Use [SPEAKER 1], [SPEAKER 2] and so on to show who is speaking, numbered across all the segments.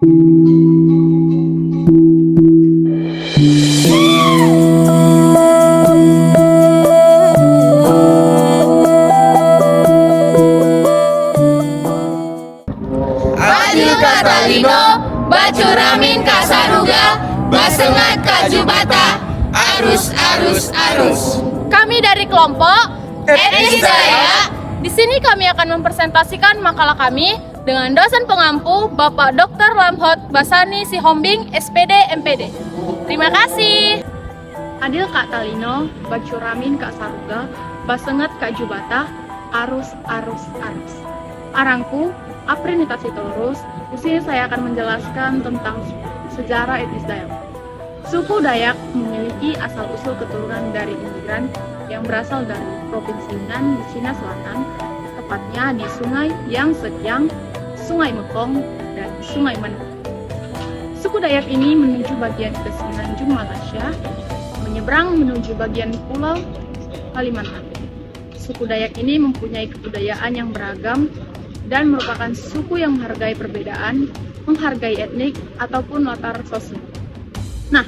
[SPEAKER 1] Adil Katalino, Bacuramin Kasaruga, Basengat Kajubata, arus.
[SPEAKER 2] Kami dari kelompok
[SPEAKER 1] Etnis Dayak.
[SPEAKER 2] Di sini kami akan mempresentasikan makalah kami dengan dosen pengampu Bapak Dr. Lamhot Basani Sihombing, SPD MPD. Terima kasih. Adil Kak Talino, Bacuramin Kak Saruga, Basengat Kak Jubata, arus. Arangku, Aprinita Sitorus. Di sini saya akan menjelaskan tentang sejarah etnis Dayak. Suku Dayak memiliki asal-usul keturunan dari imigran yang berasal dari Provinsi Yunnan di Cina Selatan, tepatnya di Sungai Yangtze-kiang, Sungai Mekong, dan Sungai Mandar. Suku Dayak ini menuju bagian ke Semenanjung Malaysia, menyeberang menuju bagian Pulau Kalimantan. Suku Dayak ini mempunyai kebudayaan yang beragam dan merupakan suku yang menghargai perbedaan, menghargai etnik ataupun latar sosial. Nah,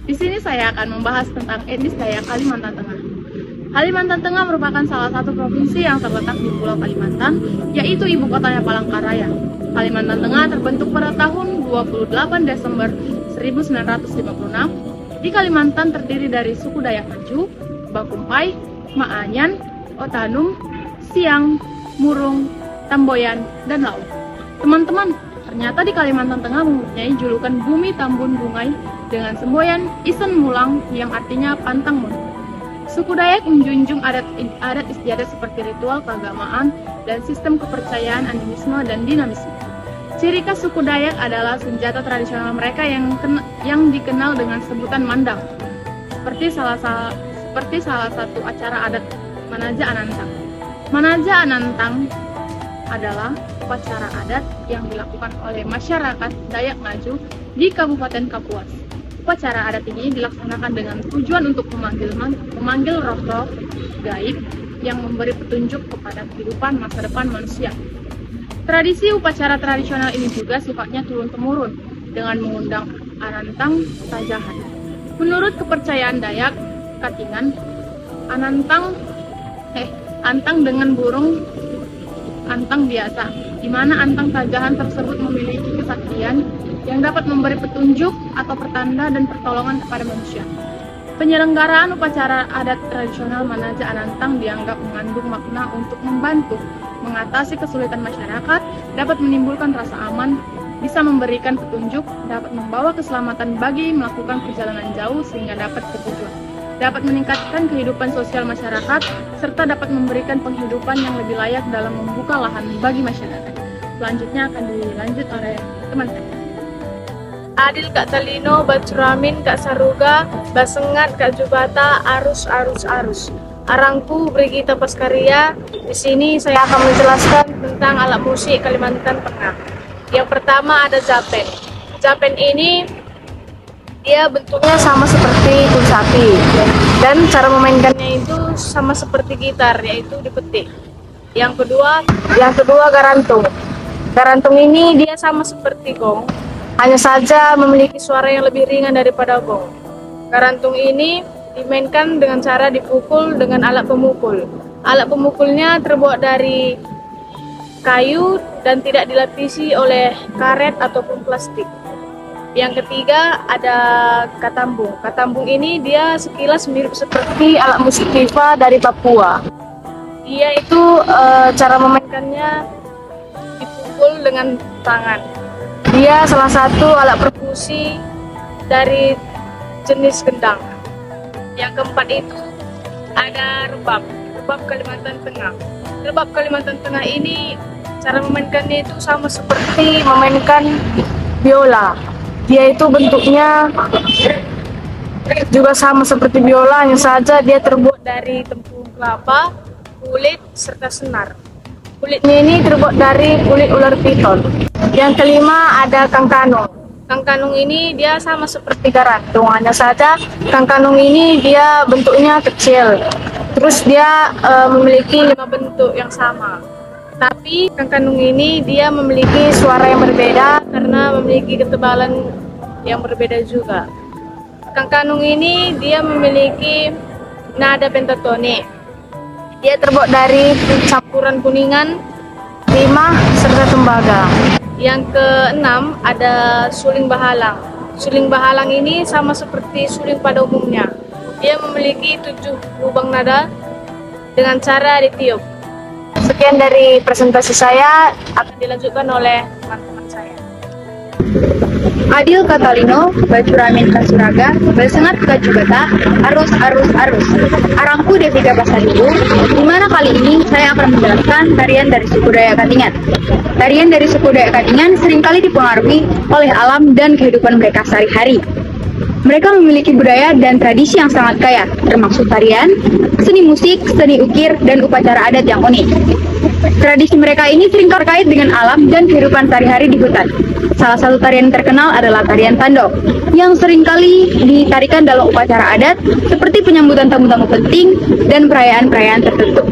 [SPEAKER 2] di sini saya akan membahas tentang etnis Dayak Kalimantan Tengah. Kalimantan Tengah merupakan salah satu provinsi yang terletak di Pulau Kalimantan, yaitu ibu kotanya Palangkaraya. Kalimantan Tengah terbentuk pada tahun 28 Desember 1956. Di Kalimantan terdiri dari suku Dayak Maju, Bakumpai, Maanyan, Otanum, Siang, Murung, Tamboyan, dan Lau. Teman-teman, ternyata di Kalimantan Tengah mempunyai julukan Bumi Tambun Bungai dengan semboyan Isen Mulang yang artinya pantang mundur. Suku Dayak menjunjung adat istiadat seperti ritual keagamaan dan sistem kepercayaan animisme dan dinamisme. Ciri khas suku Dayak adalah senjata tradisional mereka yang dikenal dengan sebutan mandang, seperti salah satu acara adat Manaja Anantang. Manaja Anantang adalah upacara adat yang dilakukan oleh masyarakat Dayak Ngaju di Kabupaten Kapuas. Upacara adat ini dilaksanakan dengan tujuan untuk memanggil roh-roh gaib yang memberi petunjuk kepada kehidupan masa depan manusia. Tradisi upacara tradisional ini juga sifatnya turun-temurun dengan mengundang Anantang Tajahan. Menurut kepercayaan Dayak Katingan, antang dengan burung antang biasa, di mana antang tajahan tersebut memiliki kesaktian yang dapat memberi petunjuk atau pertanda dan pertolongan kepada manusia. Penyelenggaraan upacara adat tradisional Manaja Anantang dianggap mengandung makna untuk membantu mengatasi kesulitan masyarakat, dapat menimbulkan rasa aman, bisa memberikan petunjuk, dapat membawa keselamatan bagi melakukan perjalanan jauh sehingga dapat bertujuan, dapat meningkatkan kehidupan sosial masyarakat, serta dapat memberikan penghidupan yang lebih layak dalam membuka lahan bagi masyarakat. Selanjutnya akan dilanjut oleh teman saya.
[SPEAKER 3] Adil Kak Talino, Bacuramin Kak Saruga, Basengat Kak Jubata, arus. Arangku Brigita Paskaria. Di sini saya akan menjelaskan tentang alat musik Kalimantan Tengah. Yang pertama ada japen. Japen ini dia bentuknya sama seperti kunsapi dan cara memainkannya itu sama seperti gitar, yaitu dipetik. Yang kedua garantung. Garantung ini dia sama seperti gong, hanya saja memiliki suara yang lebih ringan daripada gong. Garantung ini dimainkan dengan cara dipukul dengan alat pemukul. Alat pemukulnya terbuat dari kayu dan tidak dilapisi oleh karet ataupun plastik. Yang ketiga ada katambung. Katambung ini dia sekilas mirip seperti alat musik tifa dari Papua. Dia itu cara memainkannya dipukul dengan tangan. Dia salah satu alat perkusi dari jenis gendang. Yang keempat itu ada rebab Kalimantan Tengah. Rebab Kalimantan Tengah ini cara memainkannya itu sama seperti memainkan biola. Dia itu bentuknya juga sama seperti biola, hanya saja dia terbuat dari tepung kelapa, kulit, serta senar. Kulitnya ini terbuat dari kulit ular piton. Yang kelima ada kangkanung. Kangkanung ini dia sama seperti garantung, hanya saja kangkanung ini dia bentuknya kecil. Terus dia memiliki 5 bentuk yang sama. Tapi Kangkanung ini dia memiliki suara yang berbeda karena memiliki ketebalan yang berbeda juga. Kangkanung ini dia memiliki nada pentatonik. Dia terbuat dari campuran kuningan, rimah, serta tembaga. Yang keenam ada suling bahalang. Suling bahalang ini sama seperti suling pada umumnya. Dia memiliki 7 lubang nada dengan cara ditiup. Sekian dari presentasi saya, akan dilanjutkan oleh teman-teman saya.
[SPEAKER 2] Adil Catalino, Bacuramin Kasuraga, Basengat Kajubata, Arus Arus Arus. Arangku Devika Pasaribu, di mana kali ini saya akan menjelaskan tarian dari suku Dayak Katingan. Tarian dari suku Dayak Katingan seringkali dipengaruhi oleh alam dan kehidupan mereka sehari-hari. Mereka memiliki budaya dan tradisi yang sangat kaya, termasuk tarian, seni musik, seni ukir, dan upacara adat yang unik. Tradisi mereka ini sering terkait dengan alam dan kehidupan sehari-hari di hutan. Salah satu tarian terkenal adalah tarian tandok, yang seringkali ditarikan dalam upacara adat seperti penyambutan tamu-tamu penting dan perayaan-perayaan tertentu.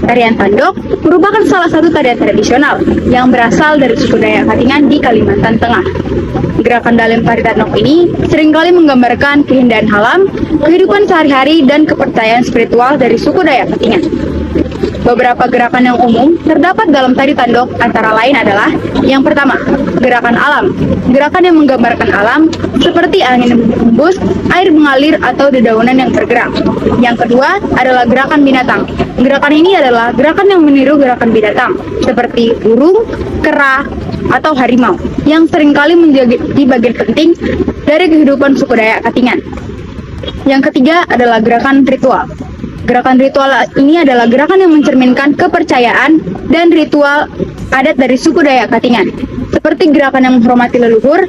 [SPEAKER 2] Tarian tandok merupakan salah satu tarian tradisional yang berasal dari suku Dayak Katingan di Kalimantan Tengah. Gerakan dalam tari tandok ini seringkali menggambarkan keindahan alam, kehidupan sehari-hari, dan kepercayaan spiritual dari suku Dayak Katingan. Beberapa gerakan yang umum terdapat dalam tari tandok antara lain adalah: yang pertama, gerakan alam. Gerakan yang menggambarkan alam seperti angin berhembus, air mengalir, atau dedaunan yang bergerak. Yang kedua adalah gerakan binatang. Gerakan ini adalah gerakan yang meniru gerakan binatang seperti burung, kera, atau harimau yang seringkali menjadi bagian penting dari kehidupan suku Dayak Katingan. Yang ketiga adalah gerakan ritual. Gerakan ritual ini adalah gerakan yang mencerminkan kepercayaan dan ritual adat dari suku Dayak Katingan, seperti gerakan yang menghormati leluhur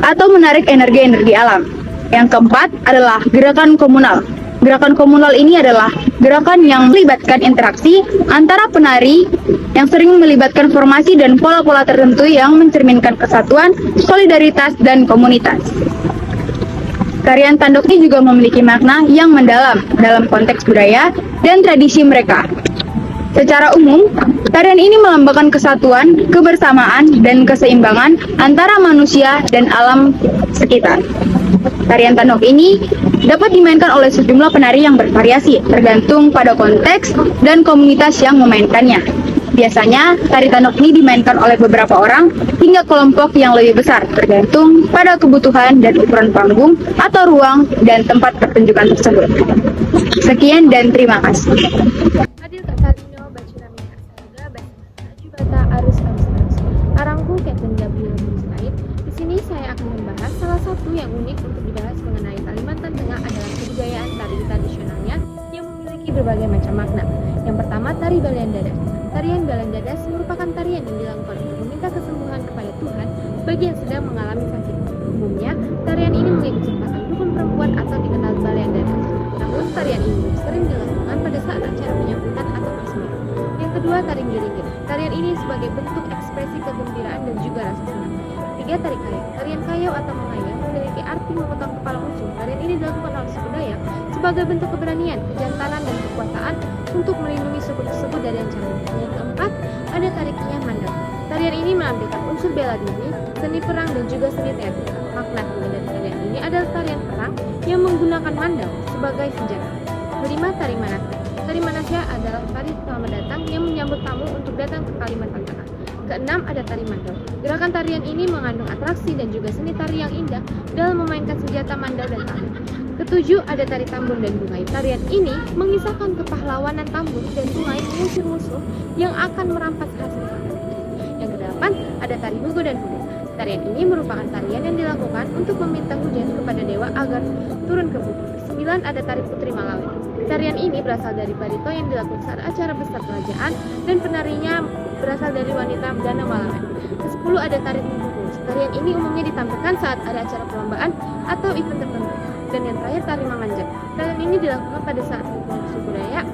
[SPEAKER 2] atau menarik energi-energi alam. Yang keempat adalah gerakan komunal. Gerakan komunal ini adalah gerakan yang melibatkan interaksi antara penari yang sering melibatkan formasi dan pola-pola tertentu yang mencerminkan kesatuan, solidaritas, dan komunitas. Tarian tandok ini juga memiliki makna yang mendalam dalam konteks budaya dan tradisi mereka. Secara umum, tarian ini melambangkan kesatuan, kebersamaan, dan keseimbangan antara manusia dan alam sekitar. Tarian tandok ini dapat dimainkan oleh sejumlah penari yang bervariasi, tergantung pada konteks dan komunitas yang memainkannya. Biasanya, tari tandok ini dimainkan oleh beberapa orang hingga kelompok yang lebih besar, tergantung pada kebutuhan dan ukuran panggung atau ruang dan tempat pertunjukan tersebut. Sekian dan terima kasih.
[SPEAKER 4] Adil Catalino, Bacuramin Kasuraga, Basengat Kajubata, Arus Arus Arus. Arangku Captain W. Said. Di sini saya akan membahas salah satu yang unik untuk dibahas mengenai Kalimantan Tengah adalah kebudayaan tari tradisionalnya yang memiliki berbagai macam makna. Yang pertama, tari Balian Dadas. Tarian Balian Dadas merupakan tarian yang dilakukan untuk meminta kesembuhan kepada Tuhan bagi yang sedang mengalami sakit. Umumnya, tarian ini mengikutsertakan dukun perempuan atau dikenal Balian Dadas. Namun, tarian ini sering dilakukan pada saat acara penyambutan atau peresmian. Yang kedua, tari Giring-Giring. Tarian ini sebagai bentuk ekspresi kegembiraan dan juga rasa senang. Tiga, tari Kayau. Tarian Kayau atau mengayau memiliki arti memotong kepala musuh. Tarian ini dilakukan oleh suku Dayak sebagai bentuk keberanian, kejantanan, dan kekuasaan untuk melindungi suku tersebut dari ancaman. Yang keempat, ada tari Kinyah Mandau. Tarian ini menampilkan unsur bela diri, seni perang, dan juga seni teatrikal. Makna dari tarian ini adalah tarian perang yang menggunakan mandau sebagai senjata. Kelima, tari Manasya. Tari Manasya adalah tari selamat datang yang menyambut tamu untuk datang ke Kalimantan Tengah. Keenam, ada tari mandau. Gerakan tarian ini mengandung atraksi dan juga seni tari yang indah dalam memainkan senjata mandau dan tali. Ketujuh, ada tari Tambun dan Bungai. Tarian ini mengisahkan kepahlawanan Tambun dan Bungai mengusir musuh yang akan merampas hasil panen. Yang kedelapan, ada tari Hugo dan Hudes. Tarian ini merupakan tarian yang dilakukan untuk meminta hujan kepada dewa agar turun ke bumi. Kesembilan, ada tari Putri Malawi. Tarian ini berasal dari barito yang dilakukan saat acara besar kerajaan dan penarinya berasal dari wanita Dana Malawi. Kesepuluh, ada tari Tumpulus. Tarian ini umumnya ditampilkan saat ada acara perlombaan atau event tertentu. Dan yang terakhir, tari Manganjak. Tarian ini dilakukan pada saat ritual suku Dayak,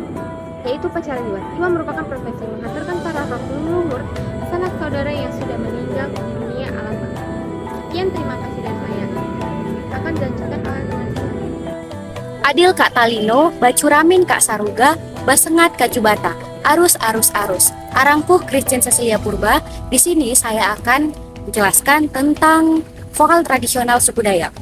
[SPEAKER 4] yaitu upacara liwat. Liwat merupakan profesi menghantarkan para roh leluhur sanak saudara yang sudah meninggal di dunia alam baka. Sekian, terima kasih dari saya. Akan dilanjutkan oleh teman saya.
[SPEAKER 1] Adil Catalino, Bacuramin Kasuraga, Basengat Kajubata, Arus Arus Arus.
[SPEAKER 5] Arangku Christian Cecilia Purba. Di sini saya akan menjelaskan tentang vokal tradisional suku Dayak.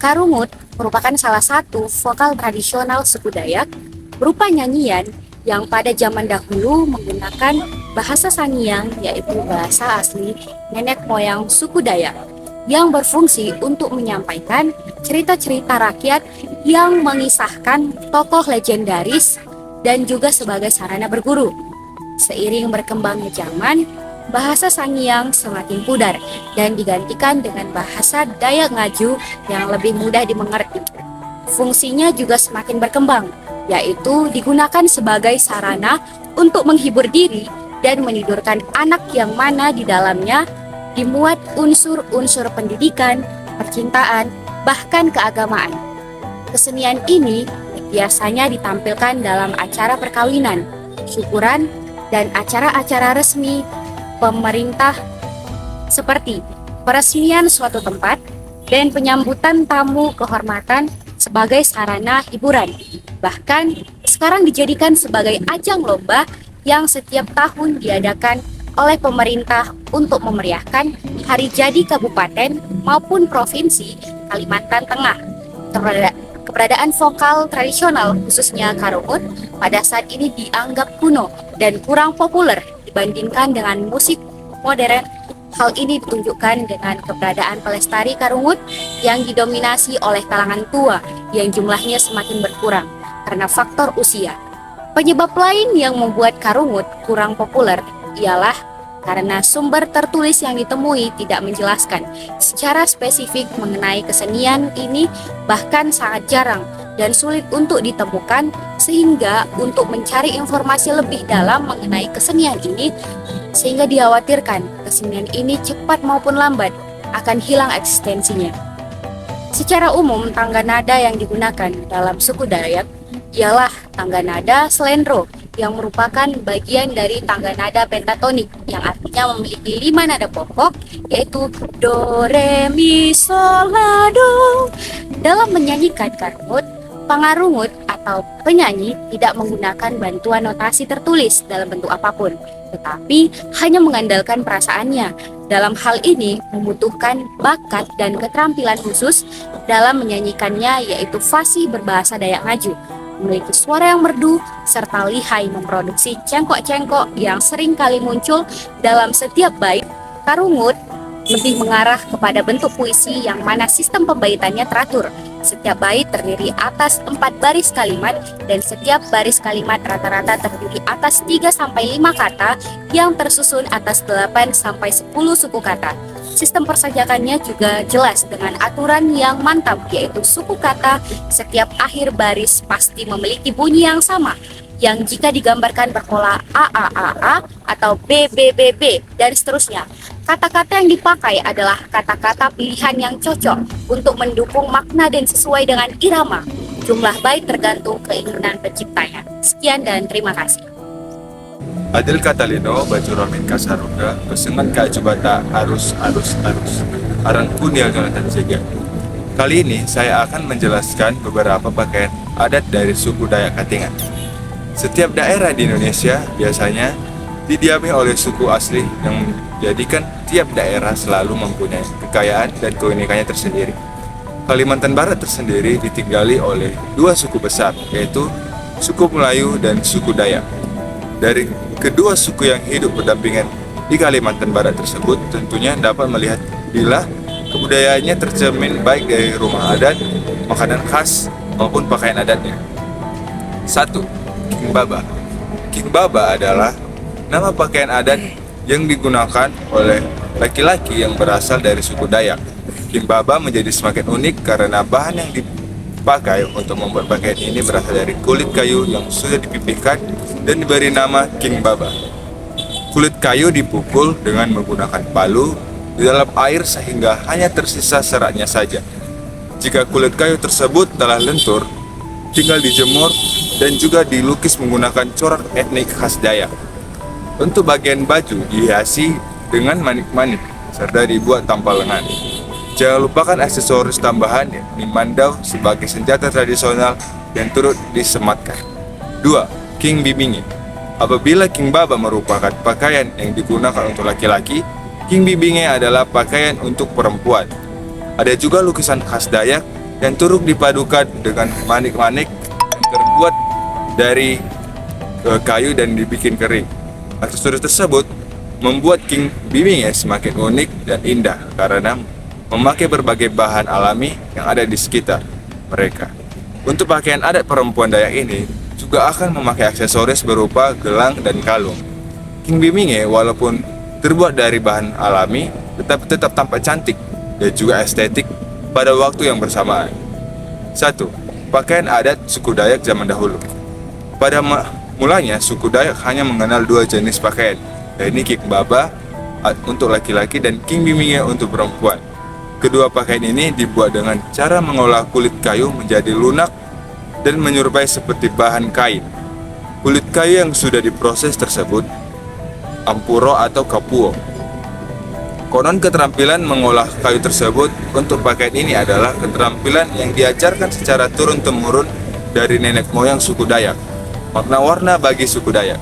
[SPEAKER 5] Karungut merupakan salah satu vokal tradisional suku Dayak berupa nyanyian yang pada zaman dahulu menggunakan bahasa Sangiang, yaitu bahasa asli nenek moyang suku Dayak, yang berfungsi untuk menyampaikan cerita-cerita rakyat yang mengisahkan tokoh legendaris dan juga sebagai sarana berguru. Seiring berkembangnya zaman, bahasa Sangiang semakin pudar dan digantikan dengan bahasa Dayak Ngaju yang lebih mudah dimengerti. Fungsinya juga semakin berkembang, yaitu digunakan sebagai sarana untuk menghibur diri dan menidurkan anak yang mana di dalamnya dimuat unsur-unsur pendidikan, percintaan, bahkan keagamaan. Kesenian ini biasanya ditampilkan dalam acara perkawinan, syukuran, dan acara-acara resmi pemerintah seperti peresmian suatu tempat dan penyambutan tamu kehormatan sebagai sarana hiburan. Bahkan sekarang dijadikan sebagai ajang lomba yang setiap tahun diadakan oleh pemerintah untuk memeriahkan hari jadi kabupaten maupun provinsi Kalimantan Tengah. Keberadaan vokal tradisional khususnya karungut pada saat ini dianggap kuno dan kurang populer dibandingkan dengan musik modern. Hal ini ditunjukkan dengan keberadaan pelestari karungut yang didominasi oleh kalangan tua yang jumlahnya semakin berkurang karena faktor usia. Penyebab lain yang membuat karungut kurang populer ialah karena sumber tertulis yang ditemui tidak menjelaskan secara spesifik mengenai kesenian ini, bahkan sangat jarang dan sulit untuk ditemukan, sehingga untuk mencari informasi lebih dalam mengenai kesenian ini, sehingga dikhawatirkan kesenian ini cepat maupun lambat akan hilang eksistensinya. Secara umum, tangga nada yang digunakan dalam suku Dayak ialah tangga nada slendro yang merupakan bagian dari tangga nada pentatonik yang artinya memiliki 5 nada pokok, yaitu do, re, mi, sol, la, do. Dalam menyanyikan karungut, pangarungut atau penyanyi tidak menggunakan bantuan notasi tertulis dalam bentuk apapun, tetapi hanya mengandalkan perasaannya. Dalam hal ini membutuhkan bakat dan keterampilan khusus dalam menyanyikannya, yaitu fasih berbahasa Dayak Ngaju, memiliki suara yang merdu, serta lihai memproduksi cengkok-cengkok yang sering kali muncul dalam setiap bait. Karungut lebih mengarah kepada bentuk puisi yang mana sistem pembaitannya teratur. Setiap bait terdiri atas 4 baris kalimat dan setiap baris kalimat rata-rata terdiri atas 3-5 kata yang tersusun atas 8-10 suku kata. Sistem persajakannya juga jelas dengan aturan yang mantap, yaitu suku kata setiap akhir baris pasti memiliki bunyi yang sama, yang jika digambarkan berpola A atau B dan seterusnya. Kata-kata yang dipakai adalah kata-kata pilihan yang cocok untuk mendukung makna dan sesuai dengan irama. Jumlah bait tergantung keinginan penciptanya. Sekian dan terima kasih.
[SPEAKER 6] Adil Catalino, Bacuramin Kasaruga, Besengan Kajubata, Arus. Arangku Niel Jonathan Sega. Kali ini saya akan menjelaskan beberapa pakaian adat dari suku Dayak Katingan. Setiap daerah di Indonesia biasanya didiami oleh suku asli yang menjadikan tiap daerah selalu mempunyai kekayaan dan keunikannya tersendiri. Kalimantan Barat tersendiri ditinggali oleh 2 suku besar, yaitu suku Melayu dan suku Dayak. Dari kedua suku yang hidup berdampingan di Kalimantan Barat tersebut tentunya dapat melihat bila kebudayaannya tercermin baik dari rumah adat, makanan khas, maupun pakaian adatnya. 1. King Baba. King Baba adalah nama pakaian adat yang digunakan oleh laki-laki yang berasal dari suku Dayak. King Baba menjadi semakin unik karena bahan yang dipakai untuk membuat pakaian ini berasal dari kulit kayu yang sudah dipipihkan dan diberi nama King Baba. Kulit kayu dipukul dengan menggunakan palu di dalam air sehingga hanya tersisa seratnya saja. Jika kulit kayu tersebut telah lentur, tinggal dijemur dan juga dilukis menggunakan corak etnik khas Dayak. Untuk bagian baju dihiasi dengan manik-manik serta dibuat tanpa lengan. Jangan lupakan aksesoris tambahan yakni mandau sebagai senjata tradisional yang turut disematkan. 2. King Bibingit. Apabila King Baba merupakan pakaian yang digunakan untuk laki-laki, King Bibinge adalah pakaian untuk perempuan. Ada juga lukisan khas Dayak yang turut dipadukan dengan manik-manik yang terbuat dari kayu dan dibikin kering. Aksesoris tersebut membuat King Bibinge semakin unik dan indah karena memakai berbagai bahan alami yang ada di sekitar mereka. Untuk pakaian adat perempuan Dayak ini juga akan memakai aksesoris berupa gelang dan kalung. King Bibinge walaupun terbuat dari bahan alami tetapi tetap tampak cantik dan juga estetik pada waktu yang bersamaan. 1. Pakaian adat suku Dayak zaman dahulu. Pada mulanya suku Dayak hanya mengenal 2 jenis pakaian, yaitu King Baba untuk laki-laki dan King Bibinge untuk perempuan. Kedua pakaian ini dibuat dengan cara mengolah kulit kayu menjadi lunak dan menyerupai seperti bahan kain. Kulit kayu yang sudah diproses tersebut ampuro atau kapuo. Konon keterampilan mengolah kayu tersebut untuk pakaian ini adalah keterampilan yang diajarkan secara turun-temurun dari nenek moyang suku Dayak. Makna warna bagi suku Dayak.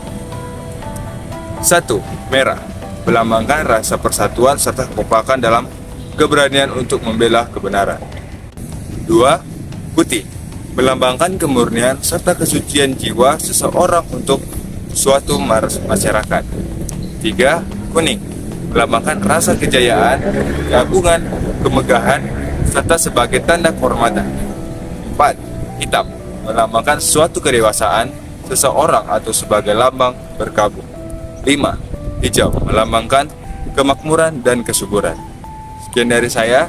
[SPEAKER 6] 1. Merah melambangkan rasa persatuan serta kekompakan dalam keberanian untuk membela kebenaran. 2. Putih melambangkan kemurnian serta kesucian jiwa seseorang untuk suatu masyarakat. 3. Kuning melambangkan rasa kejayaan, keagungan, kemegahan, serta sebagai tanda kehormatan. 4. Hitam melambangkan suatu kedewasaan seseorang atau sebagai lambang berkabung. 5. Hijau melambangkan kemakmuran dan kesuburan. Sekian dari saya.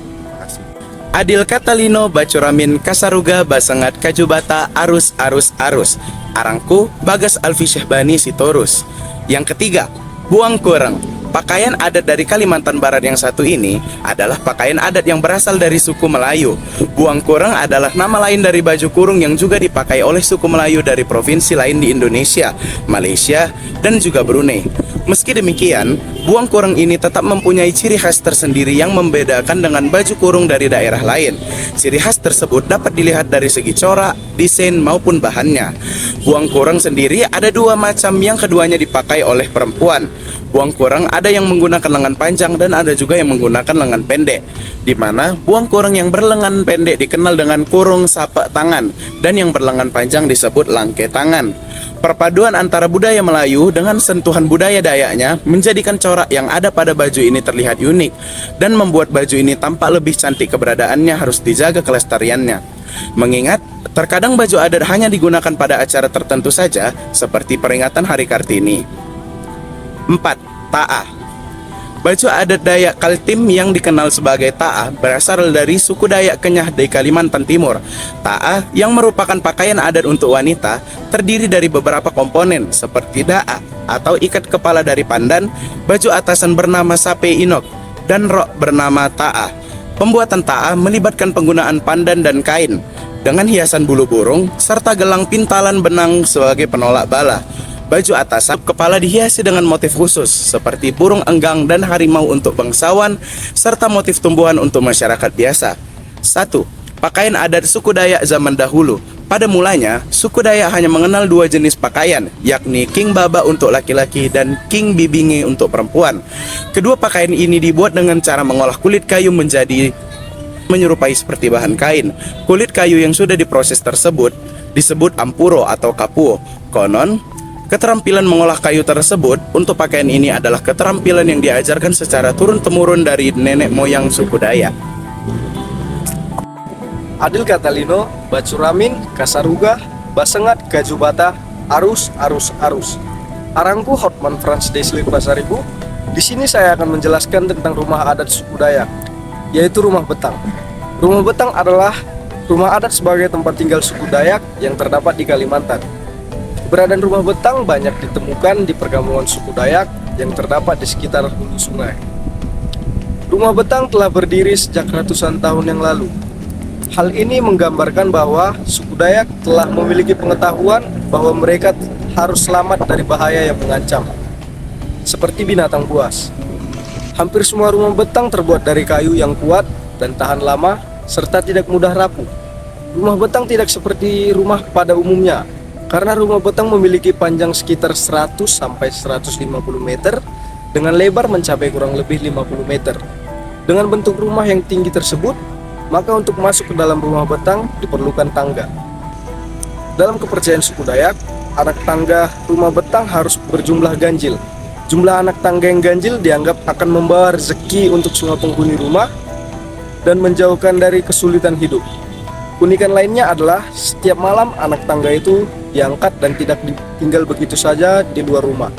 [SPEAKER 7] Adil Catalino Bacuramin Kasaruga Basengat Kajubata Arus Arus Arus. Arangku Bagas Alfi Syahbani Sitorus. Yang ketiga, buang kurang. Pakaian adat dari Kalimantan Barat yang satu ini adalah pakaian adat yang berasal dari suku Melayu. Buang kurang adalah nama lain dari baju kurung yang juga dipakai oleh suku Melayu dari provinsi lain di Indonesia, Malaysia, dan juga Brunei. Meski demikian, buang kurung ini tetap mempunyai ciri khas tersendiri yang membedakan dengan baju kurung dari daerah lain. Ciri khas tersebut dapat dilihat dari segi corak, desain, maupun bahannya. Buang kurung sendiri ada 2 macam yang keduanya dipakai oleh perempuan. Buang kurung ada yang menggunakan lengan panjang dan ada juga yang menggunakan lengan pendek, di mana buang kurung yang berlengan pendek dikenal dengan kurung sapak tangan dan yang berlengan panjang disebut langke tangan. Perpaduan antara budaya Melayu dengan sentuhan budaya Dayaknya menjadikan corak yang ada pada baju ini terlihat unik dan membuat baju ini tampak lebih cantik. Keberadaannya harus dijaga kelestariannya. Mengingat terkadang baju adat hanya digunakan pada acara tertentu saja seperti peringatan Hari Kartini. 4. Ta'ah. Baju adat Dayak Kaltim yang dikenal sebagai ta'ah berasal dari suku Dayak Kenyah di Kalimantan Timur. Ta'ah yang merupakan pakaian adat untuk wanita terdiri dari beberapa komponen seperti da'a atau ikat kepala dari pandan, baju atasan bernama sape inok, dan rok bernama ta'ah. Pembuatan ta'ah melibatkan penggunaan pandan dan kain dengan hiasan bulu burung serta gelang pintalan benang sebagai penolak bala. Baju atasan kepala dihiasi dengan motif khusus seperti burung enggang dan harimau untuk bangsawan serta motif tumbuhan untuk masyarakat biasa. 1. Pakaian adat suku Dayak zaman dahulu. Pada mulanya, suku Dayak hanya mengenal 2 jenis pakaian, yakni King Baba untuk laki-laki dan King Bibinge untuk perempuan. Kedua pakaian ini dibuat dengan cara mengolah kulit kayu menjadi menyerupai seperti bahan kain. Kulit kayu yang sudah diproses tersebut disebut ampuro atau kapuo. Konon, keterampilan mengolah kayu tersebut untuk pakaian ini adalah keterampilan yang diajarkan secara turun-temurun dari nenek moyang suku Dayak.
[SPEAKER 8] Adil Catalino Bacuramin Kasaruga Basengat Kajubata Arus Arus Arus. Arangku Hotman Franz Desli Pasaribu. Di sini saya akan menjelaskan tentang rumah adat suku Dayak, yaitu rumah betang. Rumah betang adalah rumah adat sebagai tempat tinggal suku Dayak yang terdapat di Kalimantan. Keberadaan rumah betang banyak ditemukan di perkampungan suku Dayak yang terdapat di sekitar hulu sungai. Rumah betang telah berdiri sejak ratusan tahun yang lalu. Hal ini menggambarkan bahwa suku Dayak telah memiliki pengetahuan bahwa mereka harus selamat dari bahaya yang mengancam, seperti binatang buas. Hampir semua rumah betang terbuat dari kayu yang kuat dan tahan lama serta tidak mudah rapuh. Rumah betang tidak seperti rumah pada umumnya. Karena rumah betang memiliki panjang sekitar 100 sampai 150 meter dengan lebar mencapai kurang lebih 50 meter. Dengan bentuk rumah yang tinggi tersebut, maka untuk masuk ke dalam rumah betang diperlukan tangga. Dalam kepercayaan suku Dayak, anak tangga rumah betang harus berjumlah ganjil. Jumlah anak tangga yang ganjil dianggap akan membawa rezeki untuk semua penghuni rumah dan menjauhkan dari kesulitan hidup. Keunikan lainnya adalah setiap malam anak tangga itu diangkat dan tidak ditinggal begitu saja di luar rumah.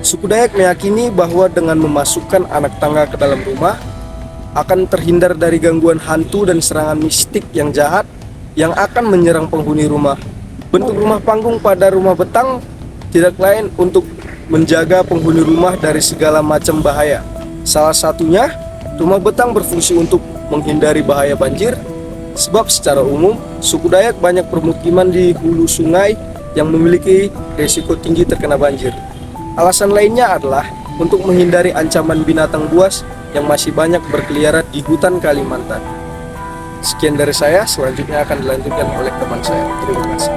[SPEAKER 8] Suku Dayak meyakini bahwa dengan memasukkan anak tangga ke dalam rumah akan terhindar dari gangguan hantu dan serangan mistik yang jahat yang akan menyerang penghuni rumah. Bentuk rumah panggung pada rumah betang tidak lain untuk menjaga penghuni rumah dari segala macam bahaya. Salah satunya, rumah betang berfungsi untuk menghindari bahaya banjir. Sebab secara umum, suku Dayak banyak permukiman di hulu sungai yang memiliki risiko tinggi terkena banjir. Alasan lainnya adalah untuk menghindari ancaman binatang buas yang masih banyak berkeliaran di hutan Kalimantan. Sekian dari saya, selanjutnya akan dilanjutkan oleh teman saya. Terima kasih.